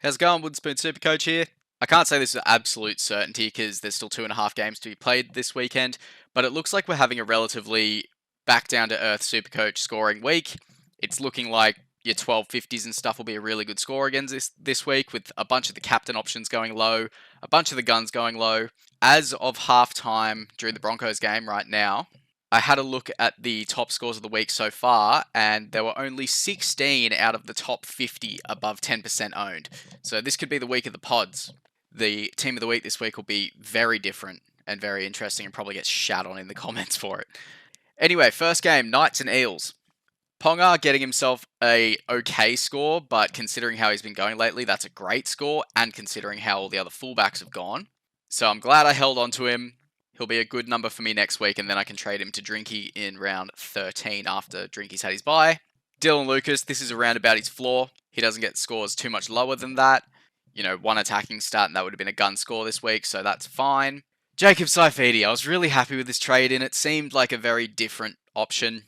How's it going? Wooden Spoon Supercoach here. I can't say this with absolute certainty because there's still 2.5 games to be played this weekend, but it looks like we're having a relatively back down to earth Supercoach scoring week. It's looking like your 1250s and stuff will be a really good score again this week, with a bunch of the captain options going low, a bunch of the guns going low. As of halftime during the Broncos game right now, I had a look at the top scores of the week so far, and there were only 16 out of the top 50 above 10% owned. So this could be the week of the pods. The team of the week this week will be very different and very interesting, and probably get shat on in the comments for it. Anyway, first game, Knights and Eels. Ponga getting himself a okay score, but considering how he's been going lately, that's a great score, and considering how all the other fullbacks have gone. So I'm glad I held on to him. He'll be a good number for me next week, and then I can trade him to Drinky in round 13 after Drinky's had his bye. Dylan Lucas, this is around about his floor. He doesn't get scores too much lower than that. One attacking stat, and that would have been a gun score this week, so that's fine. Jacob Saifidi, I was really happy with this trade in. It seemed like a very different option,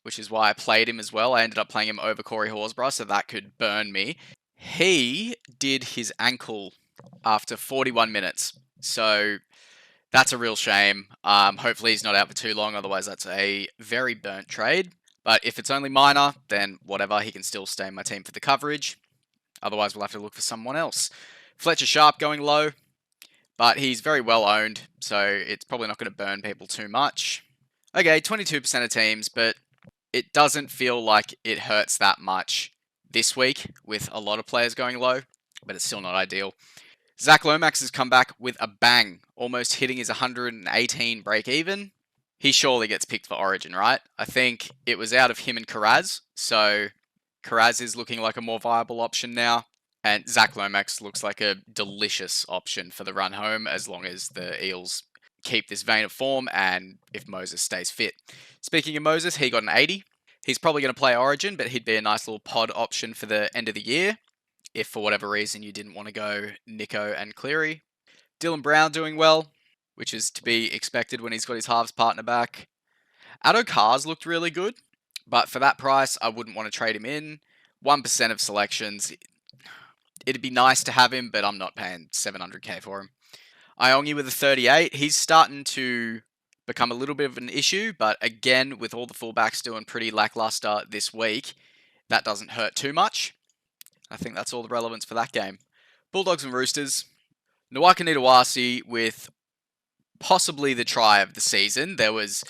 which is why I played him as well. I ended up playing him over Corey Horsburgh, so that could burn me. He did his ankle after 41 minutes, so that's a real shame. Hopefully he's not out for too long, otherwise that's a very burnt trade. But if it's only minor, then whatever, he can still stay in my team for the coverage. Otherwise we'll have to look for someone else. Fletcher Sharp going low, but he's very well owned, so it's probably not going to burn people too much. Okay, 22% of teams, but it doesn't feel like it hurts that much this week with a lot of players going low, but it's still not ideal. Zach Lomax has come back with a bang, almost hitting his 118 break even. He surely gets picked for Origin, right? I think it was out of him and Karaz, so Karaz is looking like a more viable option now, and Zach Lomax looks like a delicious option for the run home as long as the Eels keep this vein of form and if Moses stays fit. Speaking of Moses, he got an 80. He's probably going to play Origin, but he'd be a nice little pod option for the end of the year if for whatever reason you didn't want to go Nico and Cleary. Dylan Brown doing well, which is to be expected when he's got his halves partner back. Addo Cars looked really good, but for that price, I wouldn't want to trade him in. 1% of selections. It'd be nice to have him, but I'm not paying 700k for him. Iongi with a 38. He's starting to become a little bit of an issue, but again, with all the fullbacks doing pretty lackluster this week, that doesn't hurt too much. I think that's all the relevance for that game. Bulldogs and Roosters. Nawaka Nitawasi with possibly the try of the season. There was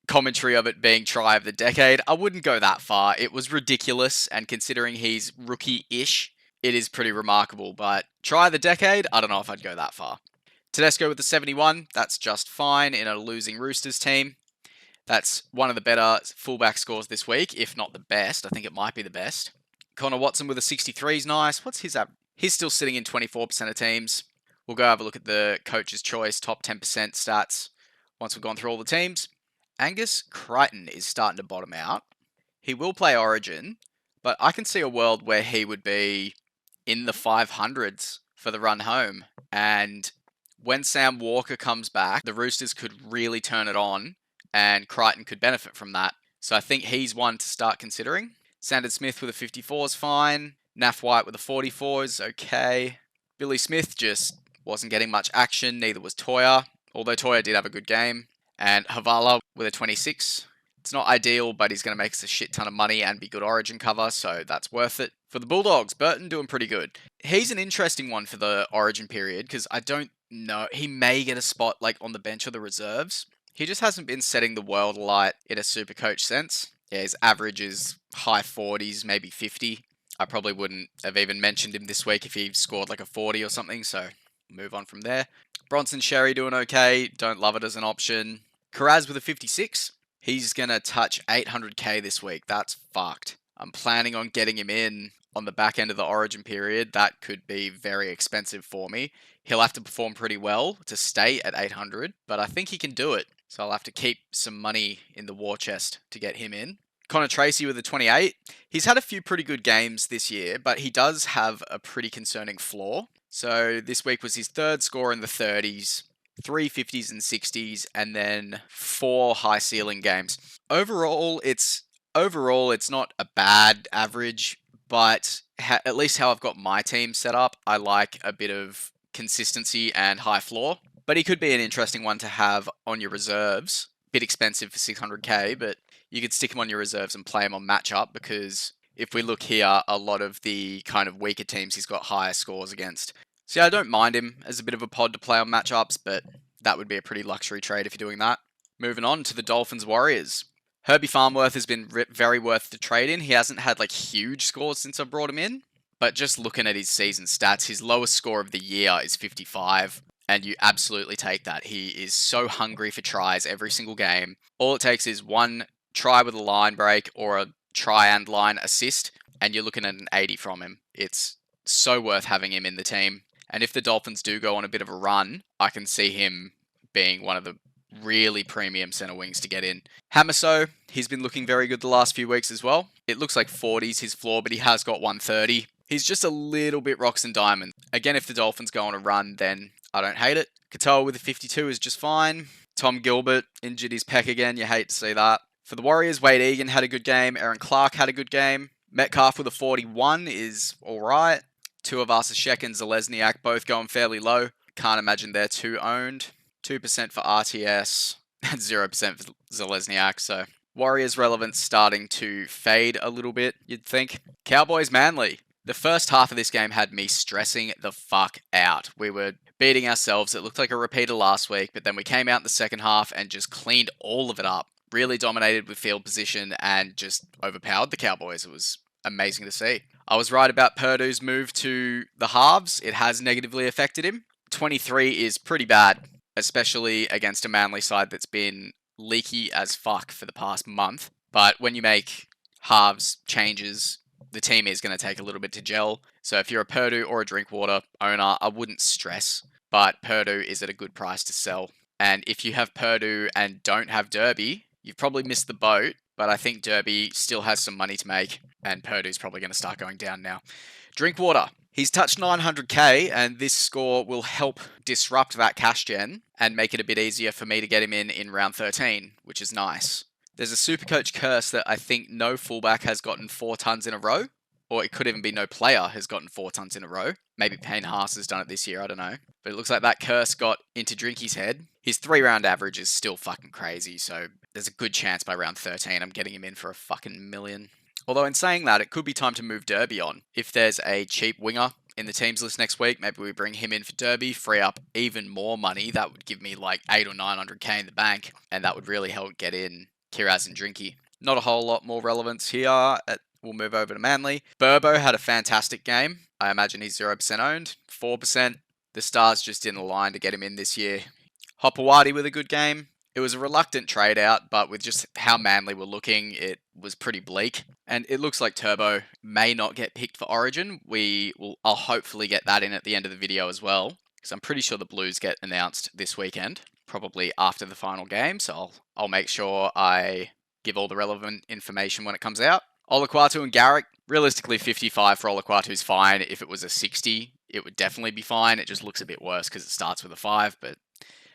commentary of it being try of the decade. I wouldn't go that far. It was ridiculous, and considering he's rookie-ish, it is pretty remarkable. But try of the decade, I don't know if I'd go that far. Tedesco with the 71. That's just fine in a losing Roosters team. That's one of the better fullback scores this week, if not the best. I think it might be the best. Connor Watson with a 63 is nice. What's his average? He's still sitting in 24% of teams. We'll go have a look at the coach's choice top 10% stats once we've gone through all the teams. Angus Crichton is starting to bottom out. He will play Origin, but I can see a world where he would be in the 500s for the run home. And when Sam Walker comes back, the Roosters could really turn it on, and Crichton could benefit from that. So I think he's one to start considering. Sandon Smith with a 54 is fine. Naff White with a 44 is okay. Billy Smith just wasn't getting much action, neither was Toya, although Toya did have a good game. And Havala with a 26. It's not ideal, but he's going to make us a shit ton of money and be good Origin cover, so that's worth it. For the Bulldogs, Burton doing pretty good. He's an interesting one for the Origin period, because I don't know, he may get a spot like on the bench or the reserves. He just hasn't been setting the world alight in a Supercoach sense. Yeah, his average is high 40s, maybe 50. I probably wouldn't have even mentioned him this week if he scored like a 40 or something, so move on from there. Bronson Sherry doing okay. Don't love it as an option. Karaz with a 56. He's going to touch 800k this week. That's fucked. I'm planning on getting him in on the back end of the Origin period. That could be very expensive for me. He'll have to perform pretty well to stay at 800, but I think he can do it. So I'll have to keep some money in the war chest to get him in. Connor Tracy with a 28. He's had a few pretty good games this year, but he does have a pretty concerning flaw. So this week was his third score in the 30s, 3 50s and 60s, and then 4 high ceiling games. Overall, it's not a bad average, but at least how I've got my team set up, I like a bit of consistency and high floor. But he could be an interesting one to have on your reserves. Bit expensive for 600k, but you could stick him on your reserves and play him on matchup because if we look here, a lot of the kind of weaker teams he's got higher scores against. So yeah, I don't mind him as a bit of a pod to play on matchups, but that would be a pretty luxury trade if you're doing that. Moving on to the Dolphins Warriors. Herbie Farmworth has been very worth the trade in. He hasn't had like huge scores since I brought him in, but just looking at his season stats, his lowest score of the year is 55, and you absolutely take that. He is so hungry for tries every single game. All it takes is one try with a line break or a try and line assist, and you're looking at an 80 from him. It's so worth having him in the team. And if the Dolphins do go on a bit of a run, I can see him being one of the really premium center wings to get in. Hamaso, he's been looking very good the last few weeks as well. It looks like 40's his floor, but he has got 130. He's just a little bit rocks and diamonds. Again, if the Dolphins go on a run, then I don't hate it. Katoa with a 52 is just fine. Tom Gilbert injured his pec again. You hate to see that. For the Warriors, Wade Egan had a good game. Aaron Clark had a good game. Metcalf with a 41 is alright. Tuivasa-Sheck and Zalesniak both going fairly low. Can't imagine they're too owned. 2% for RTS and 0% for Zalesniak. So Warriors relevance starting to fade a little bit, you'd think. Cowboys Manly. The first half of this game had me stressing the fuck out. We were beating ourselves. It looked like a repeat of last week, but then we came out in the second half and just cleaned all of it up. Really dominated with field position and just overpowered the Cowboys. It was amazing to see. I was right about Purdue's move to the halves. It has negatively affected him. 23 is pretty bad, especially against a Manly side that's been leaky as fuck for the past month. But when you make halves changes, the team is going to take a little bit to gel. So if you're a Purdue or a Drinkwater owner, I wouldn't stress. But Purdue is at a good price to sell. And if you have Purdue and don't have Derby, you've probably missed the boat. But I think Derby still has some money to make. And Purdue's probably going to start going down now. Drinkwater. He's touched 900k, and this score will help disrupt that cash gen and make it a bit easier for me to get him in round 13, which is nice. There's a Supercoach curse that I think no fullback has gotten 4 tons in a row, or it could even be no player has gotten 4 tons in a row. Maybe Payne Haas has done it this year, I don't know. But it looks like that curse got into Drinky's head. His 3-round average is still fucking crazy, so there's a good chance by round 13 I'm getting him in for a fucking million. Although in saying that, it could be time to move Derby on. If there's a cheap winger in the teams list next week, maybe we bring him in for Derby, free up even more money. That would give me like 800 or 900k in the bank, and that would really help get in Kiraz and Drinky. Not a whole lot more relevance here. We'll move over to Manly. Burbo had a fantastic game. I imagine he's 0% owned, 4%. The Stars just didn't align to get him in this year. Hopewadi with a good game. It was a reluctant trade out, but with just how Manly were looking, it was pretty bleak. And it looks like Turbo may not get picked for Origin. I'll hopefully get that in at the end of the video as well, because I'm pretty sure the Blues get announced this weekend, probably after the final game. So I'll make sure I give all the relevant information when it comes out. Olaquatu and Garrick, realistically 55 for Olaquatu is fine. If it was a 60, it would definitely be fine. It just looks a bit worse because it starts with a 5, but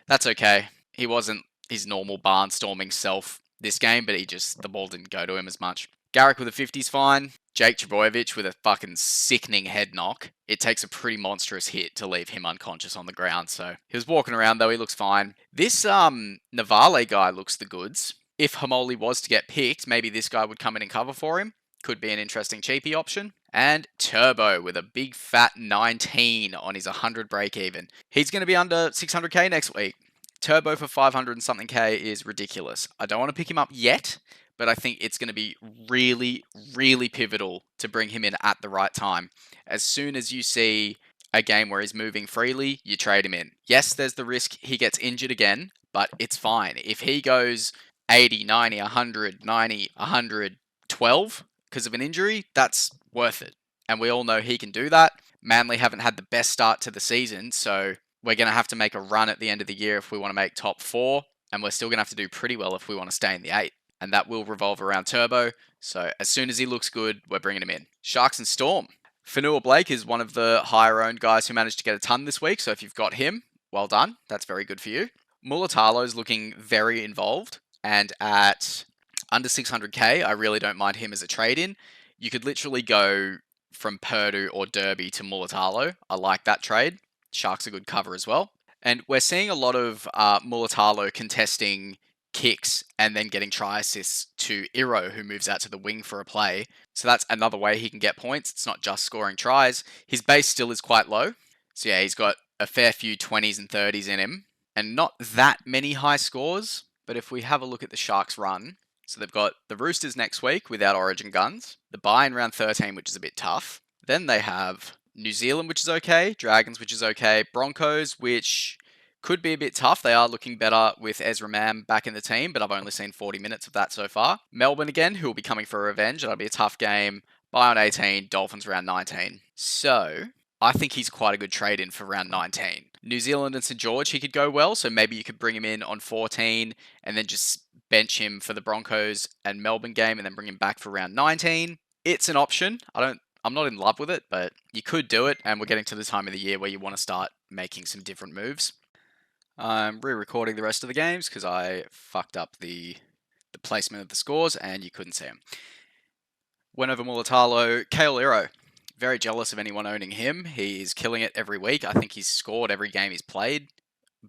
that's okay. He wasn't his normal barnstorming self this game, but the ball didn't go to him as much. Garrick with a 50 is fine. Jake Trbojevic with a fucking sickening head knock. It takes a pretty monstrous hit to leave him unconscious on the ground, so he was walking around though, he looks fine. This Navale guy looks the goods. If Hamoli was to get picked, maybe this guy would come in and cover for him. Could be an interesting cheapie option. And Turbo with a big fat 19 on his 100 break even. He's going to be under 600k next week. Turbo for 500 and something K is ridiculous. I don't want to pick him up yet, but I think it's going to be really, really pivotal to bring him in at the right time. As soon as you see a game where he's moving freely, you trade him in. Yes, there's the risk he gets injured again, but it's fine. If he goes 80, 90, 100, 90, 112 because of an injury, that's worth it. And we all know he can do that. Manly haven't had the best start to the season, so we're going to have to make a run at the end of the year if we want to make top 4, and we're still going to have to do pretty well if we want to stay in the 8. And that will revolve around Turbo, so as soon as he looks good, we're bringing him in. Sharks and Storm. Fanua Blake is one of the higher owned guys who managed to get a ton this week, so if you've got him, well done. That's very good for you. Mulatalo is looking very involved, and at under 600k, I really don't mind him as a trade-in. You could literally go from Purdue or Derby to Mulatalo. I like that trade. Sharks a good cover as well. And we're seeing a lot of Mulatalo contesting kicks and then getting try assists to Iro, who moves out to the wing for a play. So that's another way he can get points. It's not just scoring tries. His base still is quite low. So yeah, he's got a fair few 20s and 30s in him and not that many high scores. But if we have a look at the Sharks run, so they've got the Roosters next week without Origin guns, the bye in round 13, which is a bit tough. Then they have New Zealand, which is okay, Dragons, which is okay, Broncos, which could be a bit tough. They are looking better with Ezra Mam back in the team, but I've only seen 40 minutes of that so far. Melbourne again, who will be coming for revenge. That'll be a tough game. Bye on 18, Dolphins round 19. So I think he's quite a good trade in for round 19. New Zealand and St. George, he could go well, so maybe you could bring him in on 14 and then just bench him for the Broncos and Melbourne game and then bring him back for round 19. It's an option. I'm not in love with it, but you could do it, and we're getting to the time of the year where you want to start making some different moves. I'm re-recording the rest of the games because I fucked up the placement of the scores and you couldn't see them. Went over Mulatalo, Kale Iro. Very jealous of anyone owning him. He is killing it every week. I think he's scored every game he's played,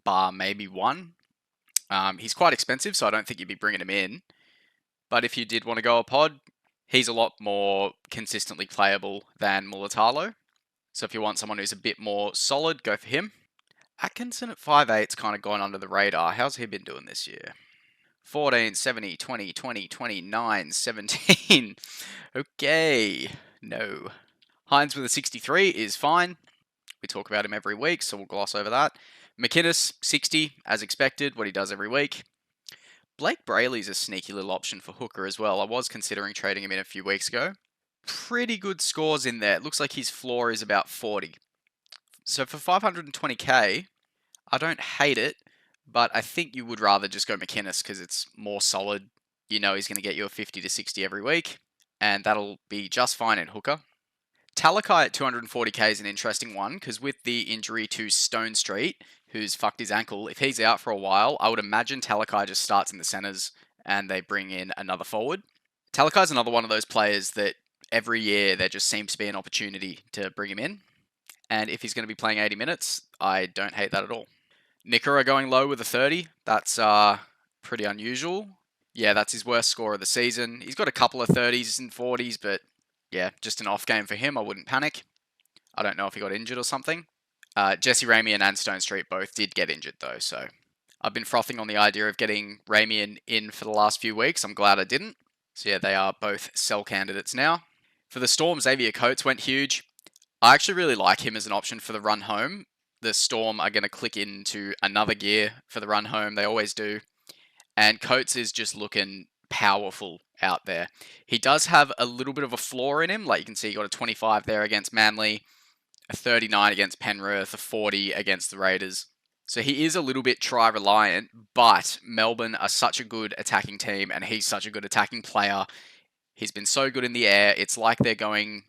bar maybe one. He's quite expensive, so I don't think you'd be bringing him in. But if you did want to go a pod, he's a lot more consistently playable than Mulatalo. So if you want someone who's a bit more solid, go for him. Atkinson at 5'8's kind of gone under the radar. How's he been doing this year? 14, 70, 20, 20, 29, 17. Okay, no. Hines with a 63 is fine. We talk about him every week, so we'll gloss over that. McInnes, 60, as expected, what he does every week. Blake Brayley's a sneaky little option for hooker as well. I was considering trading him in a few weeks ago. Pretty good scores in there. It looks like his floor is about 40. So for 520k, I don't hate it, but I think you would rather just go McInnes because it's more solid. You know he's going to get you a 50 to 60 every week, and that'll be just fine in hooker. Talakai at 240k is an interesting one because with the injury to Stone Street, who's fucked his ankle, if he's out for a while, I would imagine Talakai just starts in the centres and they bring in another forward. Talakai's another one of those players that every year there just seems to be an opportunity to bring him in. And if he's going to be playing 80 minutes, I don't hate that at all. Nikora going low with a 30. That's pretty unusual. Yeah, that's his worst score of the season. He's got a couple of 30s and 40s, but yeah, just an off game for him. I wouldn't panic. I don't know if he got injured or something. Jesse Ramian and Stone Street both did get injured though, so I've been frothing on the idea of getting Ramian in for the last few weeks. I'm glad I didn't. So yeah, they are both sell candidates now. For the Storm, Xavier Coates went huge. I actually really like him as an option for the run home. The Storm are going to click into another gear for the run home. They always do. And Coates is just looking powerful out there. He does have a little bit of a flaw in him. Like you can see, he got a 25 there against Manly, a 39 against Penrith, a 40 against the Raiders. So he is a little bit try reliant, but Melbourne are such a good attacking team and he's such a good attacking player. He's been so good in the air. It's like they're going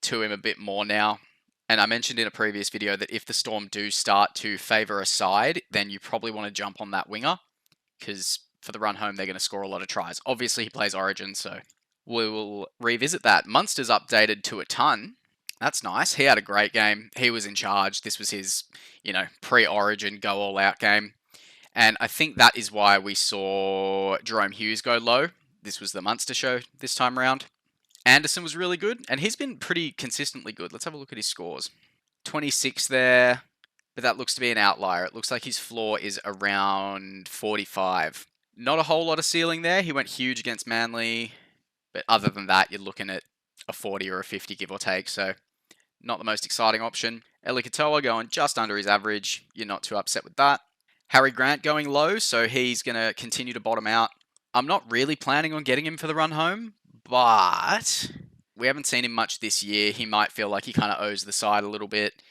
to him a bit more now. And I mentioned in a previous video that if the Storm do start to favour a side, then you probably want to jump on that winger because for the run home, they're going to score a lot of tries. Obviously, he plays Origin, so we will revisit that. Munster's updated to a ton. That's nice. He had a great game. He was in charge. This was his, pre-Origin go all-out game. And I think that is why we saw Jerome Hughes go low. This was the Munster show this time around. Anderson was really good, and he's been pretty consistently good. Let's have a look at his scores. 26 there, but that looks to be an outlier. It looks like his floor is around 45. Not a whole lot of ceiling there. He went huge against Manly, but other than that, you're looking at a 40 or a 50, give or take, so not the most exciting option. Eli Katoa going just under his average. You're not too upset with that. Harry Grant going low, so he's going to continue to bottom out. I'm not really planning on getting him for the run home, but we haven't seen him much this year. He might feel like he kind of owes the side a little bit,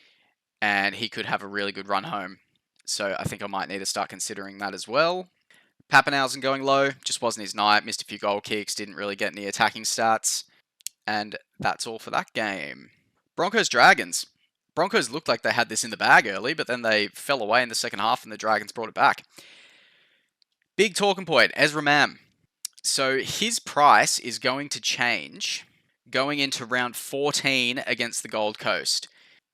and he could have a really good run home. So I think I might need to start considering that as well. Pappenhausen going low, just wasn't his night. Missed a few goal kicks, didn't really get any attacking stats. And that's all for that game. Broncos Dragons. Broncos looked like they had this in the bag early, but then they fell away in the second half and the Dragons brought it back. Big talking point, Ezra Mam. So his price is going to change going into round 14 against the Gold Coast.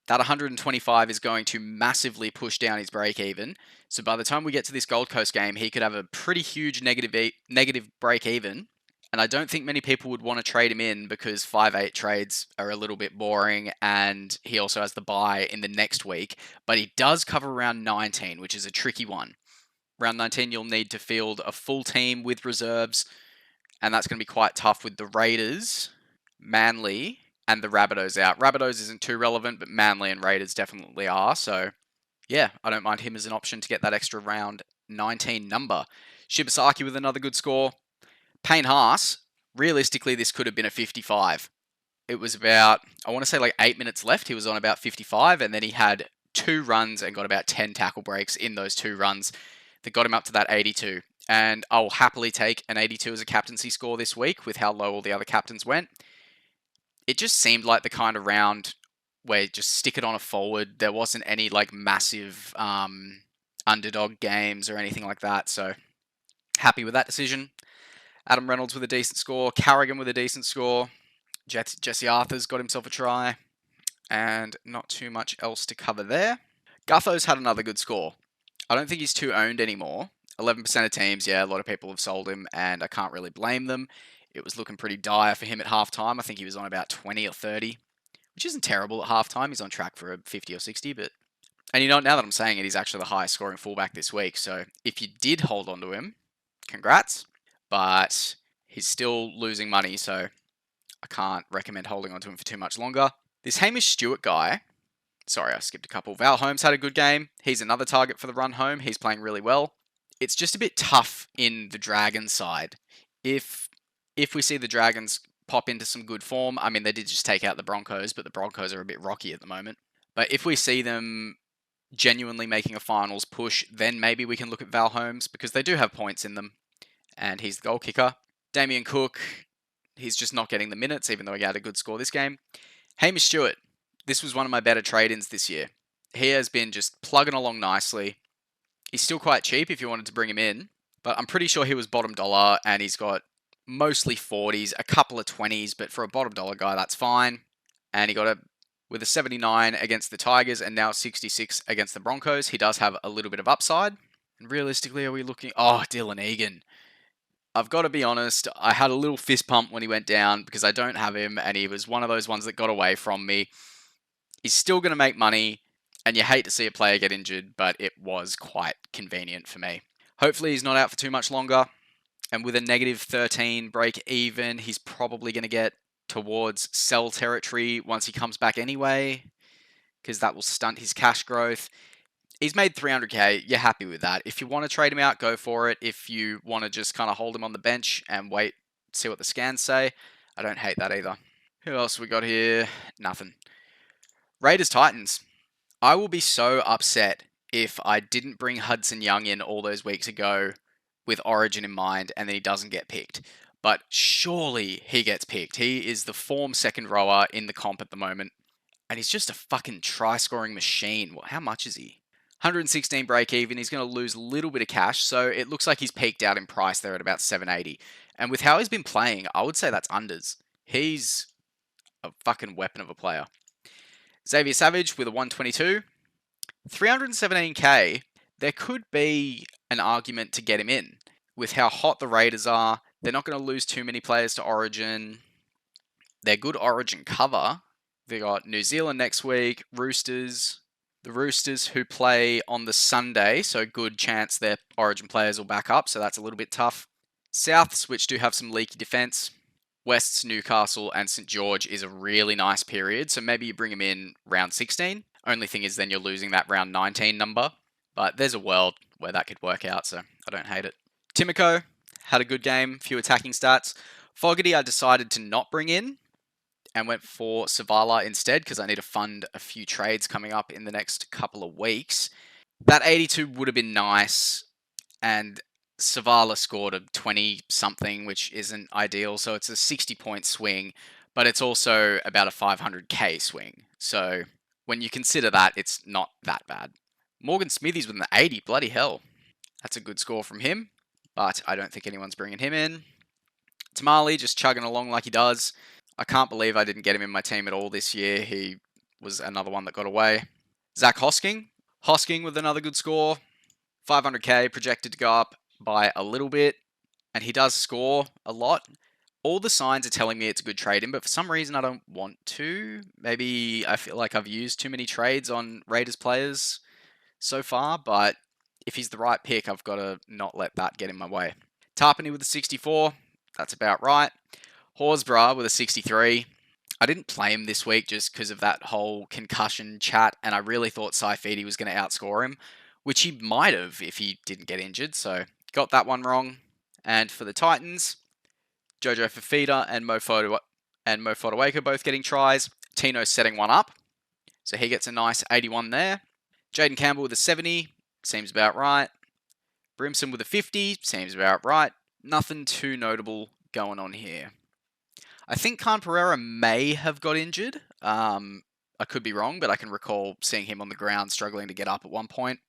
That 125 is going to massively push down his break even. So by the time we get to this Gold Coast game, he could have a pretty huge negative break even. And I don't think many people would want to trade him in because 5-8 trades are a little bit boring, and he also has the bye in the next week. But he does cover round 19, which is a tricky one. Round 19, you'll need to field a full team with reserves, and that's going to be quite tough with the Raiders, Manly, and the Rabbitohs out. Rabbitohs isn't too relevant, but Manly and Raiders definitely are. So, yeah, I don't mind him as an option to get that extra round 19 number. Shibasaki with another good score. Payne Haas, realistically, this could have been a 55. It was about, I want to say like 8 minutes left. He was on about 55, and then he had 2 runs and got about 10 tackle breaks in those 2 runs that got him up to that 82. And I'll happily take an 82 as a captaincy score this week with how low all the other captains went. It just seemed like the kind of round where you just stick it on a forward. There wasn't any like massive underdog games or anything like that. So happy with that decision. Adam Reynolds with a decent score. Carrigan with a decent score. Jesse Arthur's got himself a try. And not too much else to cover there. Gutho's had another good score. I don't think he's too owned anymore. 11% of teams, yeah, a lot of people have sold him, and I can't really blame them. It was looking pretty dire for him at halftime. I think he was on about 20 or 30, which isn't terrible at halftime. He's on track for a 50 or 60, but... And you know, now that I'm saying it, he's actually the highest scoring fullback this week. So if you did hold on to him, congrats. But he's still losing money, so I can't recommend holding on to him for too much longer. This Hamish Stewart guy... Sorry, I skipped a couple. Val Holmes had a good game. He's another target for the run home. He's playing really well. It's just a bit tough in the Dragons side. If we see the Dragons pop into some good form, I mean, they did just take out the Broncos, but the Broncos are a bit rocky at the moment. But if we see them genuinely making a finals push, then maybe we can look at Val Holmes, because they do have points in them, and he's the goal kicker. Damien Cook, he's just not getting the minutes, even though he had a good score this game. Hamish Stewart, this was one of my better trade-ins this year. He has been just plugging along nicely. He's still quite cheap if you wanted to bring him in, but I'm pretty sure he was bottom dollar, and he's got mostly 40s, a couple of 20s, but for a bottom dollar guy, that's fine. And he got with a 79 against the Tigers and now 66 against the Broncos. He does have a little bit of upside. And realistically, are we looking... Oh, Dylan Egan. I've got to be honest, I had a little fist pump when he went down because I don't have him, and he was one of those ones that got away from me. He's still going to make money, and you hate to see a player get injured, but it was quite convenient for me. Hopefully he's not out for too much longer, and with a negative 13 break even, he's probably going to get towards sell territory once he comes back anyway, because that will stunt his cash growth. He's made 300k, you're happy with that. If you want to trade him out, go for it. If you want to just kind of hold him on the bench and wait, see what the scans say, I don't hate that either. Who else we got here? Nothing. Raiders Titans. I will be so upset if I didn't bring Hudson Young in all those weeks ago with Origin in mind and then he doesn't get picked. But surely he gets picked. He is the form second rower in the comp at the moment. And he's just a fucking try-scoring machine. How much is he? 116 break even. He's going to lose a little bit of cash. So it looks like he's peaked out in price there at about 780. And with how he's been playing, I would say that's unders. He's a fucking weapon of a player. Xavier Savage with a 122. 317k, there could be an argument to get him in. With how hot the Raiders are, they're not going to lose too many players to Origin. They're good Origin cover. They got New Zealand next week, Roosters. The Roosters who play on the Sunday, so good chance their Origin players will back up, so that's a little bit tough. Souths, which do have some leaky defence. West's, Newcastle, and St. George is a really nice period, so maybe you bring him in round 16. Only thing is then you're losing that round 19 number, but there's a world where that could work out, so I don't hate it. Timoko had a good game, few attacking stats. Fogarty I decided to not bring in and went for Savala instead because I need to fund a few trades coming up in the next couple of weeks. That 82 would have been nice, and Savala scored a 20-something, which isn't ideal, so it's a 60-point swing, but it's also about a 500k swing. So when you consider that, it's not that bad. Morgan Smithies with an 80, bloody hell. That's a good score from him, but I don't think anyone's bringing him in. Tamale just chugging along like he does. I can't believe I didn't get him in my team at all this year. He was another one that got away. Zach Hosking. Hosking with another good score. 500k projected to go up by a little bit. And he does score a lot. All the signs are telling me it's a good trade in, but for some reason I don't want to. Maybe I feel like I've used too many trades on Raiders players so far, but if he's the right pick, I've got to not let that get in my way. Tarpany with a 64. That's about right. Horsburgh with a 63. I didn't play him this week just because of that whole concussion chat, and I really thought Saifidi was going to outscore him, which he might have if he didn't get injured, so got that one wrong. And for the Titans, Jojo Fafita and Mo Fotuaika both getting tries. Tino setting one up, so he gets a nice 81 there. Jaden Campbell with a 70, seems about right. Brimson with a 50, seems about right. Nothing too notable going on here. I think Khan Pereira may have got injured. I could be wrong, but I can recall seeing him on the ground struggling to get up at one point.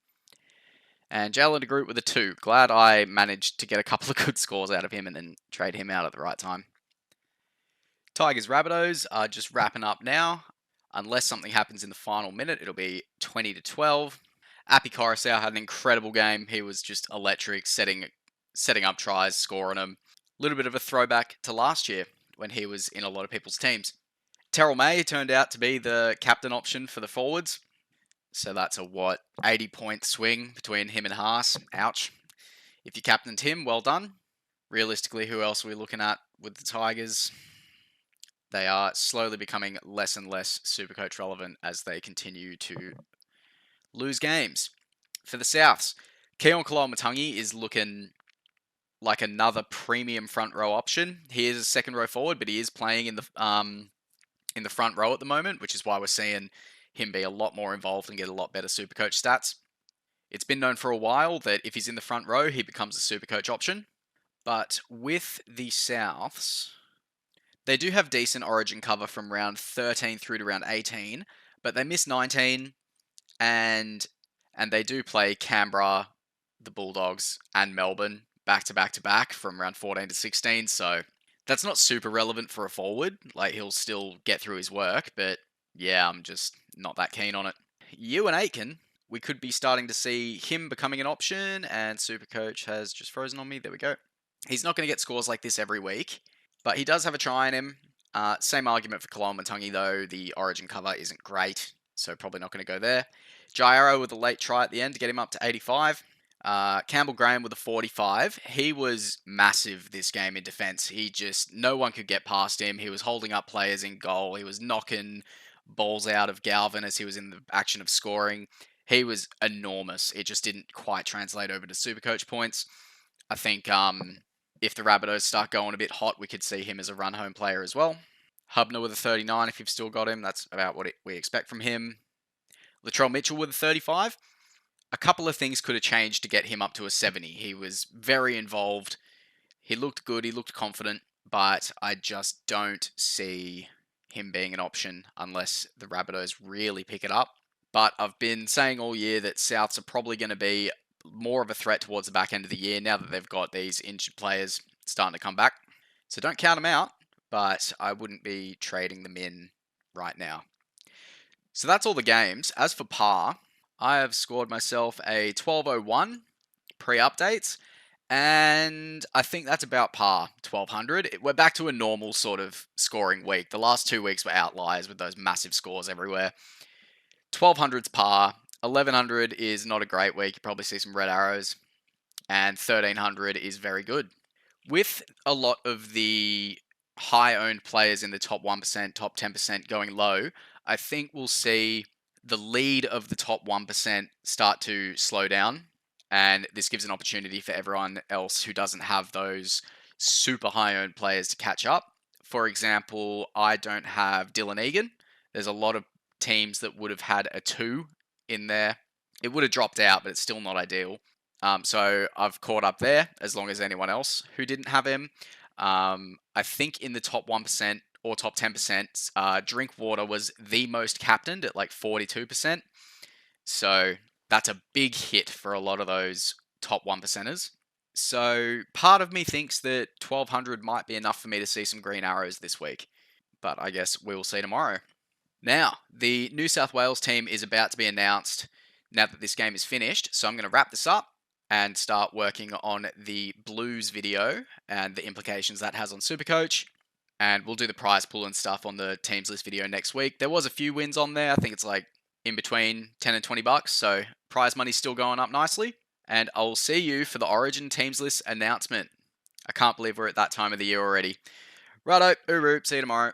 And Jalen DeGroot with a 2. Glad I managed to get a couple of good scores out of him and then trade him out at the right time. Tigers Rabbitohs are just wrapping up now. Unless something happens in the final minute, it'll be 20-12. Appy Coruscant had an incredible game. He was just electric, setting up tries, scoring them. A little bit of a throwback to last year when he was in a lot of people's teams. Terrell May turned out to be the captain option for the forwards. So that's a 80-point swing between him and Haas. Ouch. If you captained him, well done. Realistically, who else are we looking at with the Tigers? They are slowly becoming less and less Supercoach relevant as they continue to lose games. For the Souths, Keon Kaloamatangi is looking like another premium front row option. He is a second row forward, but he is playing in the front row at the moment, which is why we're seeing him be a lot more involved and get a lot better Supercoach stats. It's been known for a while that if he's in the front row, he becomes a Supercoach option. But with the Souths, they do have decent Origin cover from round 13 through to round 18, but they miss 19, and they do play Canberra, the Bulldogs, and Melbourne back to back to back from round 14 to 16, so that's not super relevant for a forward. Like, he'll still get through his work, but yeah, I'm just not that keen on it. Ewan Aitken, we could be starting to see him becoming an option, and Supercoach has just frozen on me. There we go. He's not going to get scores like this every week, but he does have a try in him. Same argument for Kaloamatangi, though. The Origin cover isn't great, so probably not going to go there. Jairo with a late try at the end to get him up to 85. Campbell Graham with a 45. He was massive this game in defense. No one could get past him. He was holding up players in goal. He was knocking balls out of Galvin as he was in the action of scoring. He was enormous. It just didn't quite translate over to Supercoach points. I think if the Rabbitohs start going a bit hot, we could see him as a run-home player as well. Hubner with a 39 if you've still got him. That's about what we expect from him. Latrell Mitchell with a 35. A couple of things could have changed to get him up to a 70. He was very involved. He looked good. He looked confident. But I just don't see him being an option unless the Rabbitohs really pick it up. But I've been saying all year that Souths are probably going to be more of a threat towards the back end of the year now that they've got these injured players starting to come back. So don't count them out, but I wouldn't be trading them in right now. So that's all the games. As for par, I have scored myself a 1201 pre-updates, and I think that's about par, 1200. We're back to a normal sort of scoring week. The last 2 weeks were outliers with those massive scores everywhere. 1200's par, 1100 is not a great week. You probably see some red arrows, and 1300 is very good. With a lot of the high-owned players in the top 1%, top 10% going low, I think we'll see the lead of the top 1% start to slow down, and this gives an opportunity for everyone else who doesn't have those super high-owned players to catch up. For example, I don't have Dylan Egan. There's a lot of teams that would have had a 2 in there. It would have dropped out, but it's still not ideal. So I've caught up there as long as anyone else who didn't have him. I think in the top 1% or top 10%, Drinkwater was the most captained at like 42%. So that's a big hit for a lot of those top 1%ers. So part of me thinks that 1200 might be enough for me to see some green arrows this week. but I guess we will see tomorrow. Now, the New South Wales team is about to be announced now that this game is finished, so I'm going to wrap this up and start working on the Blues video and the implications that has on Supercoach. And we'll do the prize pool and stuff on the teams list video next week. There was a few wins on there. I think it's like in between 10 and 20 bucks, so prize money's still going up nicely. And I'll see you for the Origin teams list announcement. I can't believe we're at that time of the year already. Righto, see you tomorrow.